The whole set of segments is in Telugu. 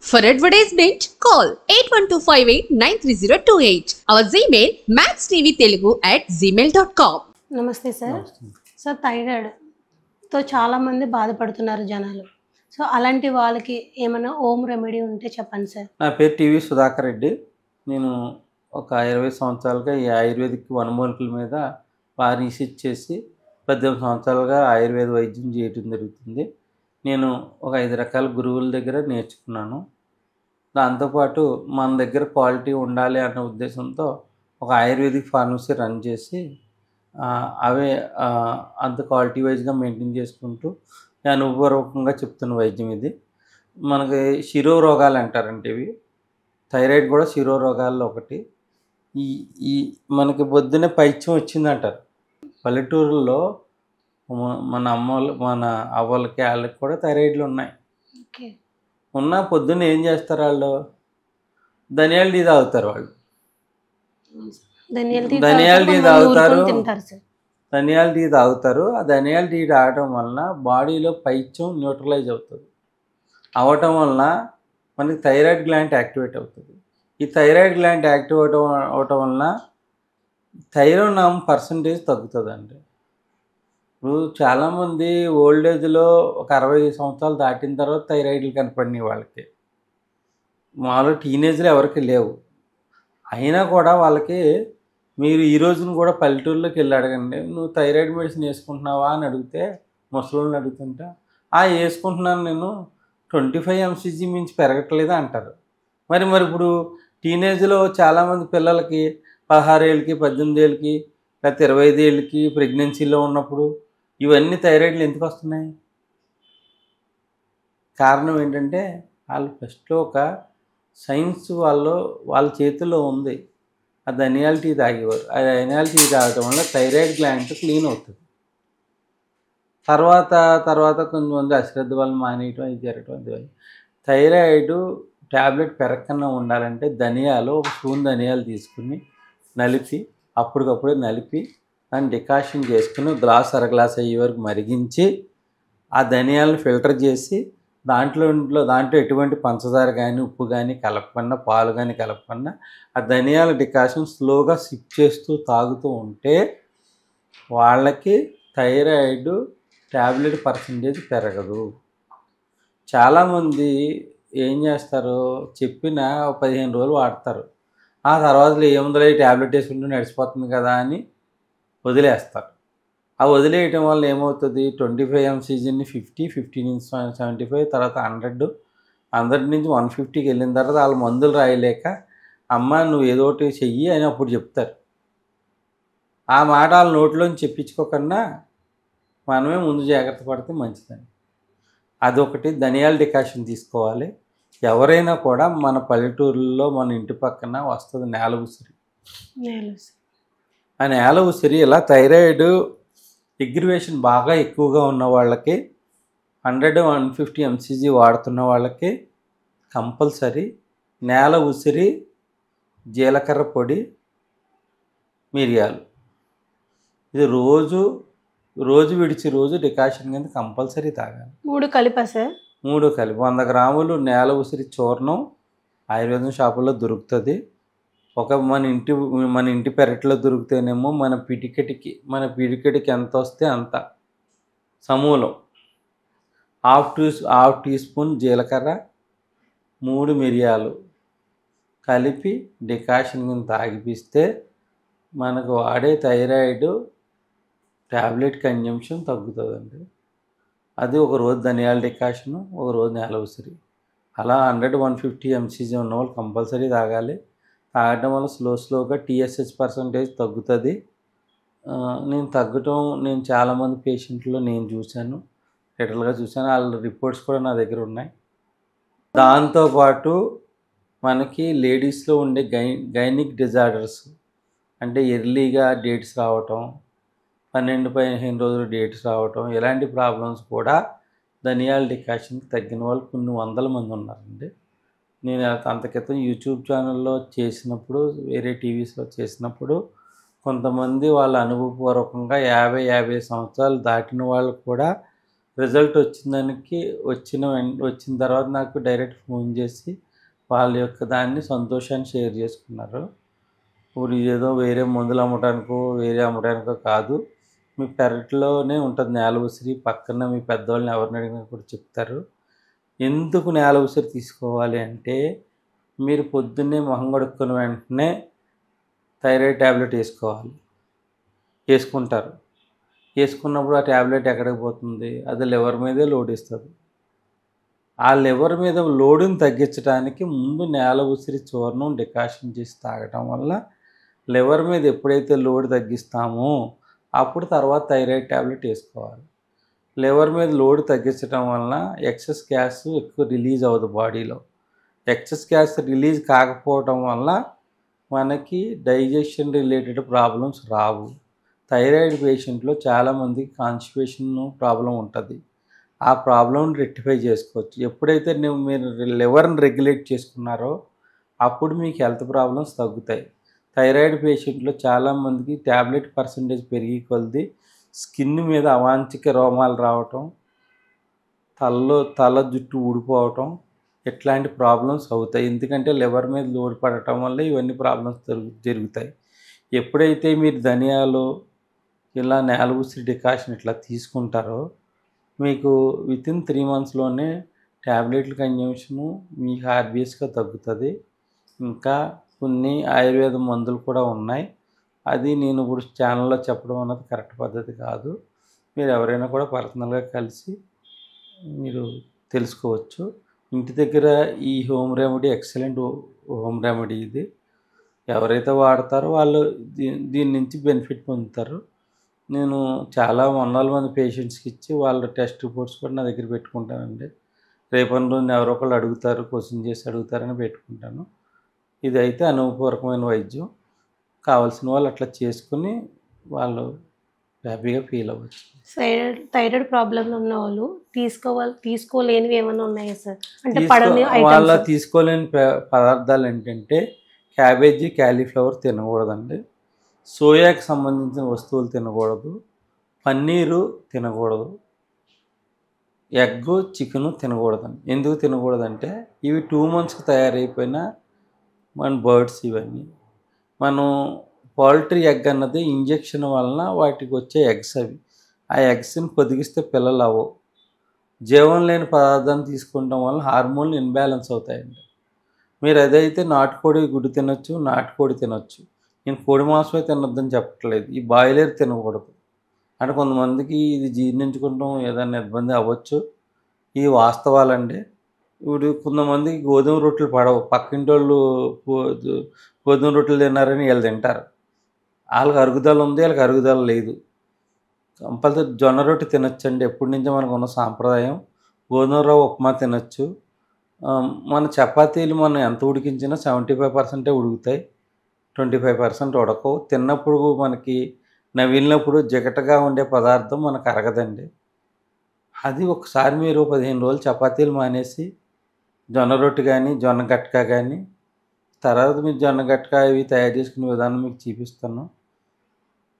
For advertisement, call 8125893028. Our Gmail maxtvtelugu@gmail.com. నమస్తే సార్. సార్ థైరాయిడ్తో చాలామంది బాధపడుతున్నారు జనాలు. సో అలాంటి వాళ్ళకి ఏమైనా హోమ్ రెమెడీ ఉంటే చెప్పండి సార్. నా పేరు టీవీ సుధాకర్ రెడ్డి. నేను ఒక 20 సంవత్సరాలుగా ఈ ఆయుర్వేదిక్ వనమూలికల మీద బాగా రీసెర్చ్ చేసి 18 సంవత్సరాలుగా ఆయుర్వేద వైద్యం చేయటం జరుగుతుంది. నేను ఒక 5 రకాల గురువుల దగ్గర నేర్చుకున్నాను. దాంతోపాటు మన దగ్గర క్వాలిటీ ఉండాలి అన్న ఉద్దేశంతో ఒక ఆయుర్వేదిక్ ఫార్మసీ రన్ చేసి అవే అంత క్వాలిటీ వైజ్గా మెయింటైన్ చేసుకుంటూ అనుభవపూర్వకంగా చెప్తున్న వైద్యం ఇది. మనకి శిరోరోగాలు అంటారంటే ఇవి థైరాయిడ్ కూడా శిరోరోగాల్లో ఒకటి. ఈ ఈ మనకి పొద్దున్నే పైత్యం వచ్చిందంటారు పల్లెటూరులో. మన అవ్వలకి వాళ్ళకి కూడా థైరాయిడ్లు ఉన్నాయి. ఉన్న పొద్దున్న ఏం చేస్తారు వాళ్ళు? ధనియాల టీ తాగుతారు. వాళ్ళు ధనియాల టీ తాగుతారు. ఆ ధనియాల టీ తాగటం వలన బాడీలో పైత్యం న్యూట్రలైజ్ అవుతుంది. అవటం వలన మనకి థైరాయిడ్ గ్లాండ్ యాక్టివేట్ అవుతుంది. ఈ థైరాయిడ్ గ్లాండ్ యాక్టివేట్ అవటం వలన థైరోనామ్ పర్సంటేజ్ తగ్గుతుందండి. ఇప్పుడు చాలామంది ఓల్డ్ ఏజ్లో ఒక 60 సంవత్సరాలు దాటిన తర్వాత థైరాయిడ్లు కనపడినాయి వాళ్ళకి. మామూలుగా టీనేజ్లో ఎవరికి లేవు. అయినా కూడా వాళ్ళకి మీరు ఈ రోజున కూడా పల్లెటూరులోకి వెళ్ళి అడగండి, నువ్వు థైరాయిడ్ మెడిసిన్ వేసుకుంటున్నావా అని అడిగితే, ముసలోళ్ళని అడుగుతుంటా వేసుకుంటున్నాను నేను, 25 mcg మించి పెరగట్లేదా అంటారు. మరి ఇప్పుడు టీనేజ్లో చాలామంది పిల్లలకి 16 ఏళ్ళకి 18 ఏళ్ళకి లేకపోతే 25 ఏళ్ళకి ప్రెగ్నెన్సీలో ఉన్నప్పుడు ఇవన్నీ థైరాయిడ్లు ఎందుకు వస్తున్నాయి? కారణం ఏంటంటే వాళ్ళు ఫస్ట్లో ఒక సైన్స్ వాళ్ళ చేతుల్లో ఉంది. ఆ ధనియాల టీ తాగేవారు. ఆ ధనియాల టీ తాగటం వల్ల థైరాయిడ్ గ్లాండ్ క్లీన్ అవుతుంది. తర్వాత కొంతమంది అశ్రద్ధ వల్ల మానేయటం, ఇది జరగటం. అది థైరాయిడ్ ట్యాబ్లెట్ పెరగకుండా ఉండాలంటే ఒక స్పూన్ ధనియాలు తీసుకుని అప్పటికప్పుడే నలిపి దాన్ని డికాషన్ చేసుకుని అర గ్లాస్ అయ్యే వరకు మరిగించి ఆ ధనియాలను ఫిల్టర్ చేసి దాంట్లో ఎటువంటి పంచదార కానీ ఉప్పు కానీ కలపకుండా, పాలు కానీ కలపకుండా ఆ ధనియాల డికాషన్ స్లోగా సిప్ చేస్తూ తాగుతూ ఉంటే వాళ్ళకి థైరాయిడ్ ట్యాబ్లెట్ పర్సంటేజ్ పెరగదు. చాలామంది ఏం చేస్తారు, చెప్పిన 15 రోజులు వాడతారు. ఆ తర్వాత ఏముందో ట్యాబ్లెట్ వేసుకుంటూ నడిచిపోతుంది కదా అని వదిలేస్తారు. ఆ వదిలేయటం వల్ల ఏమవుతుంది, 25 mcgని 50 నుంచి 75, తర్వాత 100 నుంచి 150కి వెళ్ళిన తర్వాత వాళ్ళు మందులు రాయలేక, అమ్మ నువ్వు ఏదో ఒకటి చెయ్యి అని అప్పుడు చెప్తారు. ఆ మాట వాళ్ళ నోట్లోంచి చెప్పించుకోకుండా మనమే ముందు జాగ్రత్త పడితే మంచిదని. అదొకటి. ధనియాల డికాషన్ తీసుకోవాలి. ఎవరైనా కూడా మన పల్లెటూరులో మన ఇంటి పక్కన వస్తుంది నేల ఉసిరి. ఆ నేల ఉసిరి ఇలా థైరాయిడ్ ఎగ్రివేషన్ బాగా ఎక్కువగా ఉన్న వాళ్ళకి 100-150 mcg వాడుతున్న వాళ్ళకి కంపల్సరీ నేల ఉసిరి, జీలకర్ర పొడి, మిరియాలు ఇది రోజు విడిచి రోజు డికాషన్ కింద కంపల్సరీ తాగాలి. 3 కలిపా సార్? 3 కలిపి 100 గ్రాములు నేల ఉసిరి చూర్ణం ఆయుర్వేదం షాపుల్లో దొరుకుతుంది. మన ఇంటి పెరట్లో దొరికితేనేమో మన పిడికెటికి ఎంత వస్తే అంత సమూలం హాఫ్ టీ స్పూన్ జీలకర్ర, 3 మిరియాలు కలిపి డికాషన్ కింద తాగిపిస్తే మనకు వాడే థైరాయిడ్ ట్యాబ్లెట్ కన్జంప్షన్ తగ్గుతుందండి. అది ఒక రోజు ధనియాల డికాషను, ఒక రోజు నేల ఉసిరి. అలా 100-150 mcg ఉన్న వాళ్ళు కంపల్సరీ తాగాలి. తాగడం వల్ల స్లోగా TSH పర్సంటేజ్ తగ్గుతుంది. నేను చాలామంది పేషెంట్లు నేను చూశాను, లిటరల్గా చూశాను. వాళ్ళ రిపోర్ట్స్ కూడా నా దగ్గర ఉన్నాయి. దాంతోపాటు మనకి లేడీస్లో ఉండే గైనిక్ డిజార్డర్స్ అంటే ఎర్లీగా డేట్స్ రావటం, 12-15 రోజులు డేట్స్ రావటం, ఇలాంటి ప్రాబ్లమ్స్ కూడా ధనియాల డికాషన్కి తగ్గిన వాళ్ళు కొన్ని వందల మంది ఉన్నారండి. నేను అంత క్రితం యూట్యూబ్ ఛానల్లో చేసినప్పుడు, వేరే టీవీస్లో చేసినప్పుడు కొంతమంది వాళ్ళ అనుభవపూర్వకంగా 50 సంవత్సరాలు దాటిన వాళ్ళు కూడా రిజల్ట్ వచ్చిన దానికి వచ్చిన తర్వాత నాకు డైరెక్ట్ ఫోన్ చేసి వాళ్ళ యొక్క దాన్ని సంతోషాన్ని షేర్ చేసుకున్నారు. ఇప్పుడు ఇదేదో వేరే మందులు అమ్మటానికో వేరే అమ్మటానికో కాదు, మీ పెరట్లోనే ఉంటుంది నేల ఉసిరి. పక్కన మీ పెద్దవాళ్ళని ఎవరిని అడిగినా కూడా చెప్తారు. ఎందుకు నేల ఉసిరి తీసుకోవాలి అంటే, మీరు పొద్దున్నే మొహం కడుక్కున్న వెంటనే థైరాయిడ్ ట్యాబ్లెట్ వేసుకుంటారు. వేసుకున్నప్పుడు ఆ ట్యాబ్లెట్ ఎక్కడికి పోతుంది? అది లివర్ మీదే లోడ్ ఇస్తుంది. ఆ లివర్ మీద లోడుని తగ్గించడానికి ముందు నేల ఉసిరి చూర్ణం డికాషన్ చేసి తాగటం వల్ల లివర్ మీద ఎప్పుడైతే లోడ్ తగ్గిస్తామో అప్పుడు తర్వాత థైరాయిడ్ ట్యాబ్లెట్ వేసుకోవాలి. లివర్ మీద లోడ్ తగ్గించడం వలన ఎక్సెస్ గ్యాస్ ఎక్కువ రిలీజ్ అవ్వదు బాడీలో. ఎక్సెస్ గ్యాస్ రిలీజ్ కాకపోవటం వల్ల మనకి డైజెషన్ రిలేటెడ్ ప్రాబ్లమ్స్ రావు. థైరాయిడ్ పేషెంట్లో చాలామందికి కాన్స్టిపేషన్ ప్రాబ్లం ఉంటుంది. ఆ ప్రాబ్లంని రెక్టిఫై చేసుకోవచ్చు. ఎప్పుడైతే మీరు లివర్ని రెగ్యులేట్ చేసుకున్నారో అప్పుడు మీకు హెల్త్ ప్రాబ్లమ్స్ తగ్గుతాయి. థైరాయిడ్ పేషెంట్లో చాలామందికి ట్యాబ్లెట్ పర్సంటేజ్ పెరిగి కొలది స్కిన్ మీద అవాంఛిక రోమాలు రావటం, తల జుట్టు ఊడిపోవటం, ఇట్లాంటి ప్రాబ్లమ్స్ అవుతాయి. ఎందుకంటే లివర్ మీద లోడ్ పడటం వల్ల ఇవన్నీ ప్రాబ్లమ్స్ జరుగుతాయి. ఎప్పుడైతే మీరు ధనియాలు ఇలా నేల ఉసిరి డికాషన్ ఇట్లా తీసుకుంటారో మీకు వితిన్ 3 monthsలోనే ట్యాబ్లెట్ల కన్జ్యూషను మీకు ఆర్బిఎస్గా తగ్గుతుంది. ఇంకా కొన్ని ఆయుర్వేద మందులు కూడా ఉన్నాయి. అది నేను ఇప్పుడు ఛానల్లో చెప్పడం అన్నది కరెక్ట్ పద్ధతి కాదు. మీరు ఎవరైనా కూడా పర్సనల్గా కలిసి మీరు తెలుసుకోవచ్చు. ఇంటి దగ్గర ఈ home remedy excellent home remedy. ఇది ఎవరైతే వాడతారో వాళ్ళు దీని నుంచి బెనిఫిట్ పొందుతారు. నేను చాలా వందల మంది పేషెంట్స్కి ఇచ్చి వాళ్ళ టెస్ట్ రిపోర్ట్స్ కూడా నా దగ్గర పెట్టుకుంటానండి. రేపటి రోజున ఎవరో ఒకళ్ళు అడుగుతారు, క్వశ్చన్ చేసి అడుగుతారని పెట్టుకుంటాను. ఇది అయితే అనుభవపూర్వకమైన వైద్యం. కావాల్సిన వాళ్ళు అట్లా చేసుకుని వాళ్ళు హ్యాపీగా ఫీల్ అవ్వచ్చు. థైరాయిడ్ ప్రాబ్లంలో ఉన్న వాళ్ళు తీసుకోలేనివి ఏమైనా ఉన్నాయా సార్? అంటే వాళ్ళ తీసుకోలేని పదార్థాలు ఏంటంటే క్యాబేజీ, క్యాలీఫ్లవర్ తినకూడదండి. సోయాకి సంబంధించిన వస్తువులు తినకూడదు. పన్నీరు తినకూడదు. ఎగ్గు, చికెను తినకూడదండి. ఎందుకు తినకూడదంటే ఇవి 2 monthsకి తయారైపోయిన మన బర్డ్స్. ఇవన్నీ మనం పౌల్ట్రీ ఎగ్ అన్నది ఇంజెక్షన్ వలన వాటికి వచ్చే ఎగ్స్ అవి. ఆ ఎగ్స్ని పొదిగిస్తే పిల్లలు అవ్వవు. జీవం లేని పదార్థాన్ని తీసుకుంటాం వల్ల హార్మోన్లు ఇన్బ్యాలెన్స్ అవుతాయండి. మీరు అదైతే నాటుకోడి గుడ్డు తినొచ్చు, నాటుకోడి తినొచ్చు. నేను కోడి మాంసమే తినొద్దని చెప్పట్లేదు. ఈ బాయిలర్ తినకూడదు. అంటే కొంతమందికి ఇది జీర్ణించుకుంటాం ఏదైనా ఇబ్బంది అవ్వచ్చు. ఈ వాస్తవాలండి. ఇప్పుడు కొంతమందికి గోధుమ రొట్టెలు పడవు. పక్కింటి వాళ్ళు గోధుమ రొట్టెలు తిన్నారని వీళ్ళు తింటారు. వాళ్ళకి అరుగుదల ఉంది, వీళ్ళకి అరుగుదల లేదు. కంపల్సరీ జొన్న రొట్టె తినొచ్చండి. ఎప్పటి నుంచో మనకు ఉన్న సాంప్రదాయం. గోధుమ రవ్వ ఉప్మా తినొచ్చు. మన చపాతీలు మనం ఎంత ఉడికించినా 75% ఉడుకుతాయి, 25% ఉడకవు. తిన్నప్పుడు మనకి నవిలినప్పుడు జిగటగా ఉండే పదార్థం మనకు అరగదండి. అది ఒకసారి మీరు 15 రోజులు చపాతీలు మానేసి జొన్న రొట్టె కానీ, జొన్న గట్క కానీ, తర్వాత మీరు జొన్న గట్క ఇవి తయారు చేసుకునే విధానం మీకు చూపిస్తాను.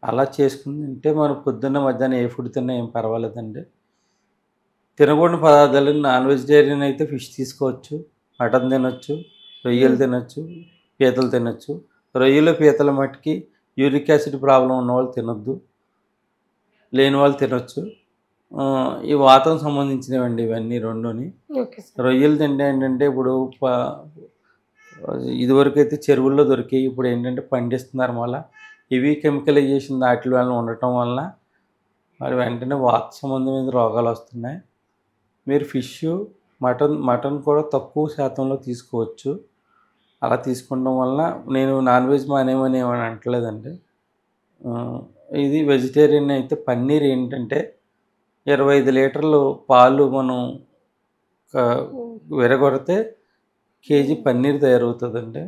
అలా చేసుకుని తింటే మనం పొద్దున్న మధ్యాహ్నం ఏ ఫుడ్ తిన్నా ఏం పర్వాలేదండి. తినకూడని పదార్థాలు నాన్ వెజిటేరియన్ అయితే ఫిష్ తీసుకోవచ్చు, మటన్ తినొచ్చు, రొయ్యలు తినొచ్చు, పీతలు తినొచ్చు. రొయ్యలు పీతల మట్టుకి యూరిక్ యాసిడ్ ప్రాబ్లం ఉన్నవాళ్ళు తినొద్దు, లేని వాళ్ళు తినొచ్చు. ఈ వాతం సంబంధించినవండి ఇవన్నీ రెండుని. రొయ్యలు తింటే ఏంటంటే ఇప్పుడు ఇదివరకు అయితే చెరువుల్లో దొరికాయి, ఇప్పుడు ఏంటంటే పండిస్తున్నారు. మళ్ళీ ఇవి కెమికలైజేషన్ వాటి వల్ల ఉండటం వలన మరి వెంటనే వాత సంబంధమైన రోగాలు వస్తున్నాయి. మీరు ఫిష్, మటన్ కూడా తక్కువ శాతంలో తీసుకోవచ్చు. అలా తీసుకోవడం వలన నేను నాన్ వెజ్ మానేమని ఏమని అంటలేదండి. ఇది వెజిటేరియన్ అయితే పన్నీర్ ఏంటంటే 25 లీటర్లు పాలు మనం విరగొడితే కేజీ పన్నీర్ తయారవుతుందండి.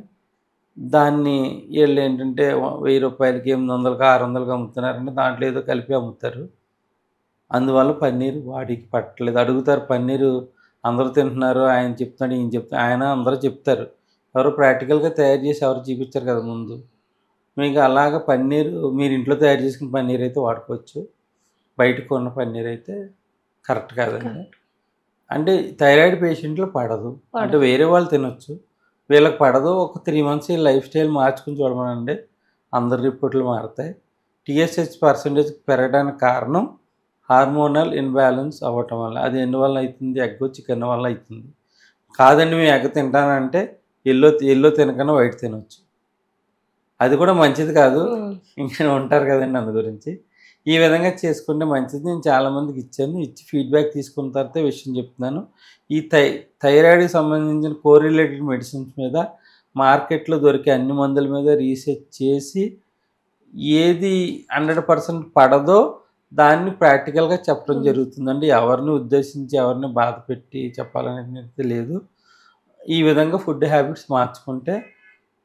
దాన్ని వీళ్ళు ఏంటంటే 1000 రూపాయలకి 800కి 600కి అమ్ముతున్నారంటే దాంట్లో ఏదో కలిపి అమ్ముతారు. అందువల్ల పన్నీరు వాడికి పట్టలేదు. అడుగుతారు పన్నీరు అందరూ తింటున్నారు, ఆయన చెప్తున్నాడు, ఈయన చెప్తాడు. ఆయన అందరూ చెప్తారు, ఎవరు ప్రాక్టికల్గా తయారు చేసి ఎవరు చూపించారు కదా ముందు. మీకు అలాగ పన్నీరు మీరు ఇంట్లో తయారు చేసుకున్న పన్నీర్ అయితే వాడుకోవచ్చు. బయట కొన్న పన్నీర్ అయితే కరెక్ట్ కాదండి. అంటే థైరాయిడ్ పేషెంట్లు పడదు, అంటే వేరే వాళ్ళు తినొచ్చు, వీళ్ళకి పడదు. ఒక 3 months ఈ లైఫ్ స్టైల్ మార్చుకుని చూడమనండి, అందరి రిపోర్ట్లు మారుతాయి. TSH పర్సంటేజ్ పెరగడానికి కారణం హార్మోనల్ ఇన్బ్యాలెన్స్ అవ్వటం వల్ల. అది ఎందువల్ల అవుతుంది? ఎగ్ చికెన్ వల్ల అవుతుంది. కాదండి మేము ఎగ్ తింటానంటే ఎల్లో తినకన్నా వైట్ తినొచ్చు, అది కూడా మంచిది కాదు. ఇంకా ఉంటారు కదండి అందు గురించి. ఈ విధంగా చేసుకుంటే మంచిది. నేను చాలామందికి ఇచ్చాను, ఇచ్చి ఫీడ్బ్యాక్ తీసుకున్న తర్వాత విషయం చెప్తున్నాను. ఈ థైరాయిడ్కి సంబంధించిన కోరిలేటెడ్ మెడిసిన్స్ మీద మార్కెట్లో దొరికే అన్ని మందుల మీద రీసెర్చ్ చేసి ఏది 100% పడదో దాన్ని ప్రాక్టికల్గా చెప్పడం జరుగుతుందండి. ఎవరిని ఉద్దేశించి ఎవరిని బాధ పెట్టి చెప్పాలనేది లేదు. ఈ విధంగా ఫుడ్ హ్యాబిట్స్ మార్చుకుంటే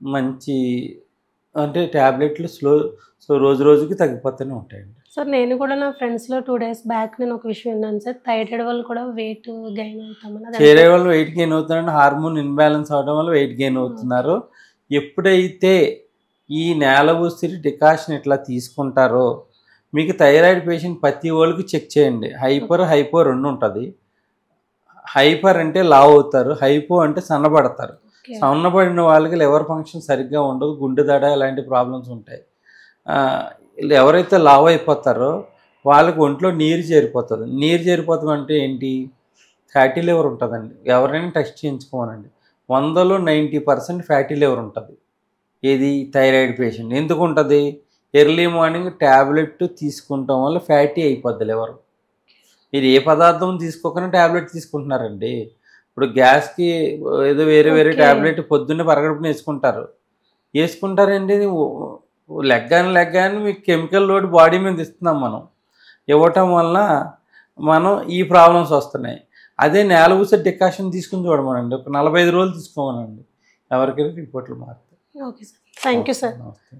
మంచి, అంటే ట్యాబ్లెట్లు రోజు రోజుకి తగ్గిపోతూనే ఉంటాయండి. సార్ నేను కూడా నా ఫ్రెండ్స్లో 2 days బ్యాక్ నేను ఒక విషయం విన్నాను సార్, థైరాయిడ్ వల్ల కూడా వెయిట్ గెయిన్ అవుతామని. థైరాయిడ్ వల్ల వెయిట్ గెయిన్ అవుతున్నారంటే హార్మోన్ ఇన్బ్యాలెన్స్ అవడం వల్ల వెయిట్ గెయిన్ అవుతున్నారు. ఎప్పుడైతే ఈ నేల ఉసిరి డికాషన్ ఇట్లా తీసుకుంటారో, మీకు థైరాయిడ్ పేషెంట్ ప్రతి వాళ్ళకి చెక్ చేయండి. హైపో 2 ఉంటుంది. హైపర్ అంటే లావ్ అవుతారు, హైపో అంటే సన్నబడతారు. సన్నబడిన వాళ్ళకి లివర్ ఫంక్షన్ సరిగ్గా ఉండదు, గుండె దడ ఇలాంటి ప్రాబ్లమ్స్ ఉంటాయి. ఎవరైతే లావ్ అయిపోతారో వాళ్ళకి ఒంట్లో నీరు చేరిపోతుంది. నీరు చేరిపోతాం అంటే ఏంటి? ఫ్యాటీ లివర్ ఉంటుందండి. ఎవరైనా టెస్ట్ చేయించుకోమనండి, 100లో 90% ఫ్యాటీ లివర్ ఉంటుంది. ఏది? Thyroid patient. ఎందుకు ఉంటుంది? ఎర్లీ మార్నింగ్ ట్యాబ్లెట్ తీసుకుంటాం వల్ల ఫ్యాటీ అయిపోద్ది లివర్. మీరు ఏ పదార్థం తీసుకోకుండా ట్యాబ్లెట్ తీసుకుంటున్నారండి. ఇప్పుడు గ్యాస్కి ఏదో వేరే ట్యాబ్లెట్ పొద్దున్నే పరగడుపున వేసుకుంటారండి. లెగ్గాని మీకు కెమికల్ లోడ్ బాడీ మీద ఇస్తున్నాం మనం. ఇవ్వటం వలన మనం ఈ ప్రాబ్లమ్స్ వస్తున్నాయి. అదే నేల ఉసిరి డికాషన్ తీసుకుని చూడమనండి, ఒక 45 రోజులు తీసుకోమనండి, ఎవరికైనా రిపోర్ట్లు మారుతాయి. Okay sir, thank you sir. నమస్తే.